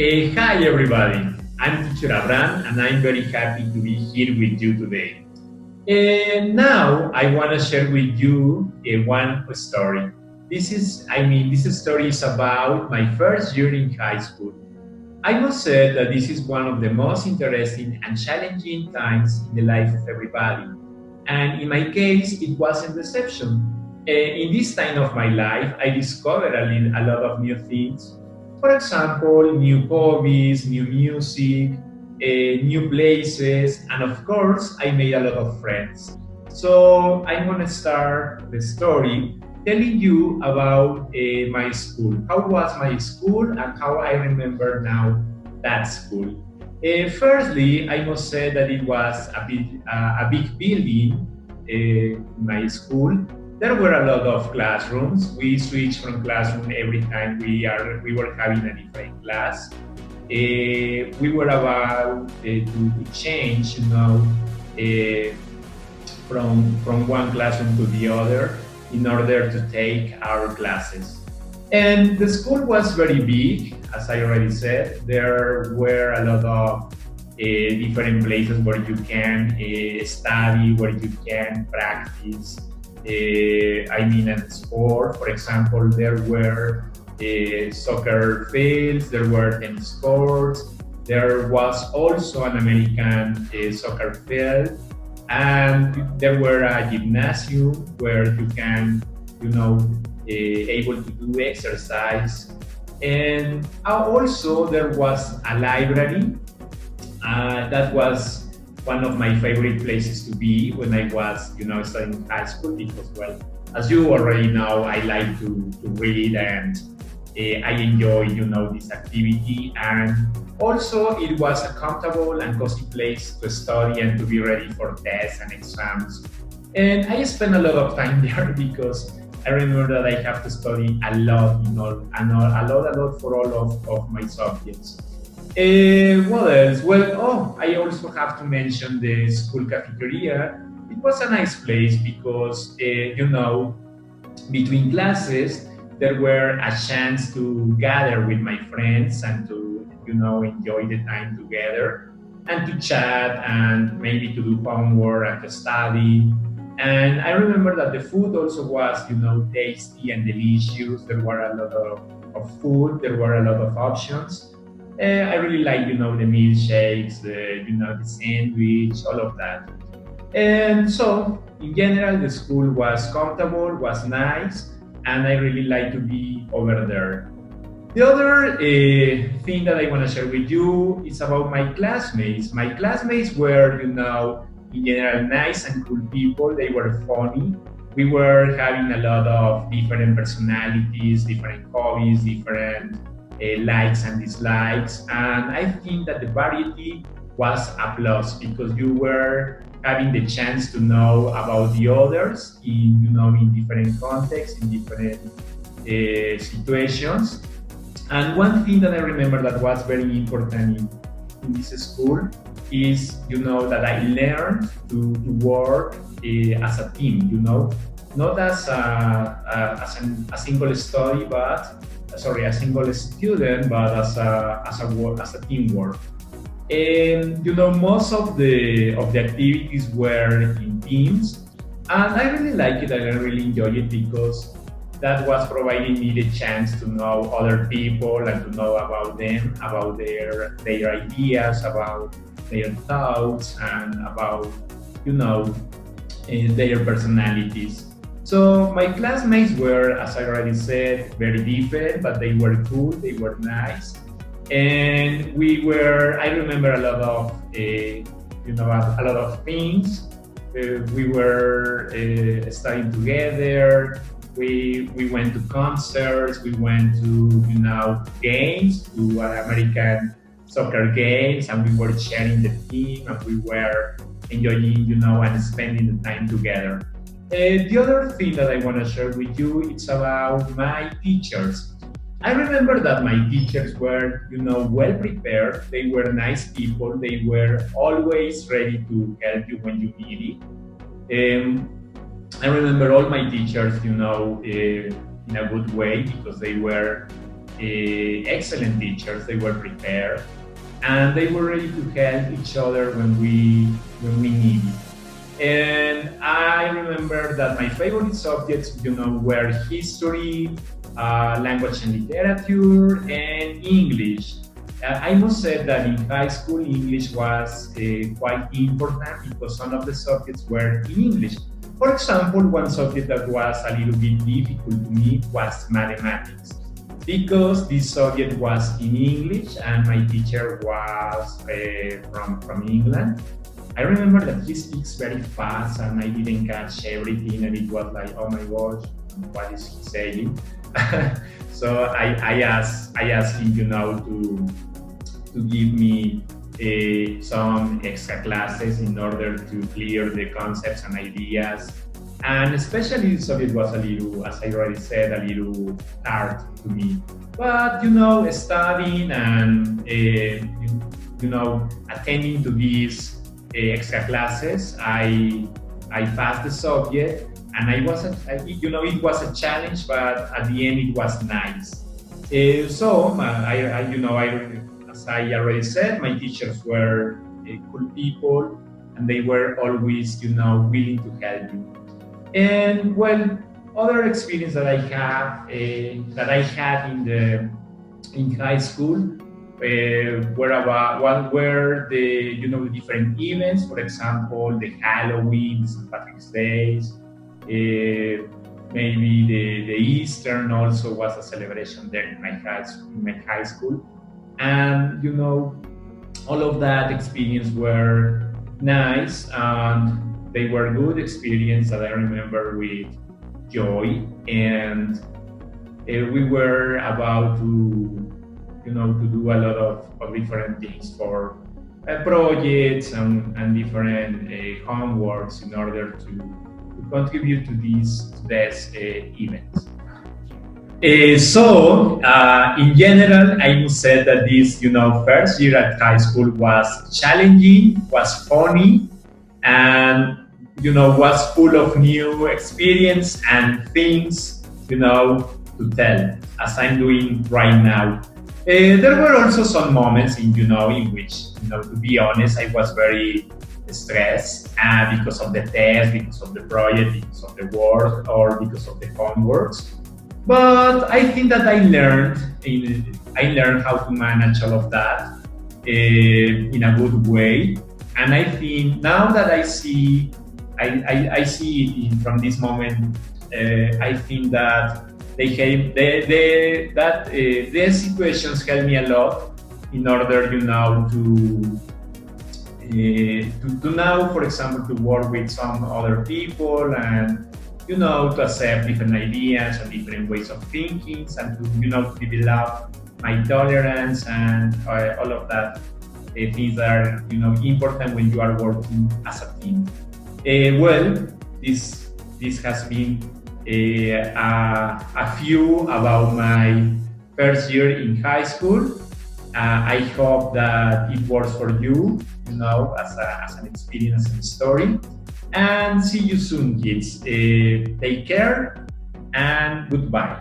Hi everybody, I'm Teacher Abraham and I'm very happy to be here with you today. And now I want to share with you one story. This story is about my first year in high school. I must say that this is one of the most interesting and challenging times in the life of everybody. And in my case, it wasn't the exception. In this time of my life, I discovered a lot of new things. For example, new hobbies, new music, new places, and of course, I made a lot of friends. So I'm gonna start the story telling you about my school. How was my school and how I remember now that school. Firstly, I must say that it was a big building in my school. There were a lot of classrooms. We switched from classroom every time we were having a different class. We were about to change, uh, from one classroom to the other in order to take our classes. And the school was very big, as I already said. There were a lot of different places where you can study, where you can practice. In sport, for example, there were soccer fields, there were tennis courts, there was also an American soccer field, and there were a gymnasium where you can, able to do exercise. And also there was a library. That was one of my favorite places to be when I was, studying high school because, well, as you already know, I like to read and I enjoy, this activity. And also it was a comfortable and cozy place to study and to be ready for tests and exams. And I spent a lot of time there because I remember that I have to study a lot, a lot for all of my subjects. What else? I also have to mention the school cafeteria. It was a nice place because, between classes, there were a chance to gather with my friends and to, enjoy the time together and to chat and maybe to do homework and to study. And I remember that the food also was, tasty and delicious. There were a lot of food. There were a lot of options. I really like, the milkshakes, the sandwich, all of that. And so, in general, the school was comfortable, was nice, and I really like to be over there. The other thing that I want to share with you is about my classmates. My classmates were, in general, nice and cool people. They were funny. We were having a lot of different personalities, different hobbies, different likes and dislikes. And I think that the variety was a plus because you were having the chance to know about the others in different contexts, in different situations. And one thing that I remember that was very important in this school is, that I learned to work as a team, not as a single study, but a single student, but as a teamwork. And most of the activities were in teams, and I really like it. I really enjoy it because that was providing me the chance to know other people and to know about them, about their ideas, about their thoughts, and about their personalities. So my classmates were, as I already said, very different, but they were cool, they were nice. And I remember a lot of, a lot of things. We were studying together. We went to concerts, we went to, games, to American soccer games, and we were sharing the team, and we were enjoying, and spending the time together. The other thing that I want to share with you is about my teachers. I remember that my teachers were, well prepared. They were nice people. They were always ready to help you when you need it. I remember all my teachers, in a good way because they were excellent teachers. They were prepared, and they were ready to help each other when we needed. And I remember that my favorite subjects, were history, language and literature, and English. I must say that in high school, English was quite important because some of the subjects were in English. For example, one subject that was a little bit difficult to me was mathematics, because this subject was in English and my teacher was from England. I remember that he speaks very fast and I didn't catch everything, and it was like, oh my gosh, what is he saying? So I asked him, to give me some extra classes in order to clear the concepts and ideas. And especially the subject was a little, as I already said, a little hard to me. But, studying and, attending to these extra classes, I passed the subject, and it was a challenge, but at the end it was nice. As I already said, my teachers were cool people, and they were always, willing to help you. And well, other experience that I have, that I had in high school, were the different events. For example, the Halloween, the St. Patrick's Days, maybe the Easter also was a celebration there in my high school. And all of that experience were nice, and they were good experience that I remember with joy. And we were about to do a lot of different things for projects and different homeworks in order to contribute to these events. In general, I must say that this, first year at high school was challenging, was funny, and, was full of new experience and things, to tell, as I'm doing right now. There were also some moments in which, to be honest, I was very stressed because of the test, because of the project, because of the work, or because of the homeworks. But I think that I learned how to manage all of that in a good way. And I think now that I see it from this moment, I think that the situations help me a lot in order, to now, for example, to work with some other people and to accept different ideas and different ways of thinking, and to develop my tolerance and all of that things that are important when you are working as a team. Well, this has been a few about my first year in high school. I hope that it works for you, as an experience and story. And see you soon, kids. Take care and goodbye.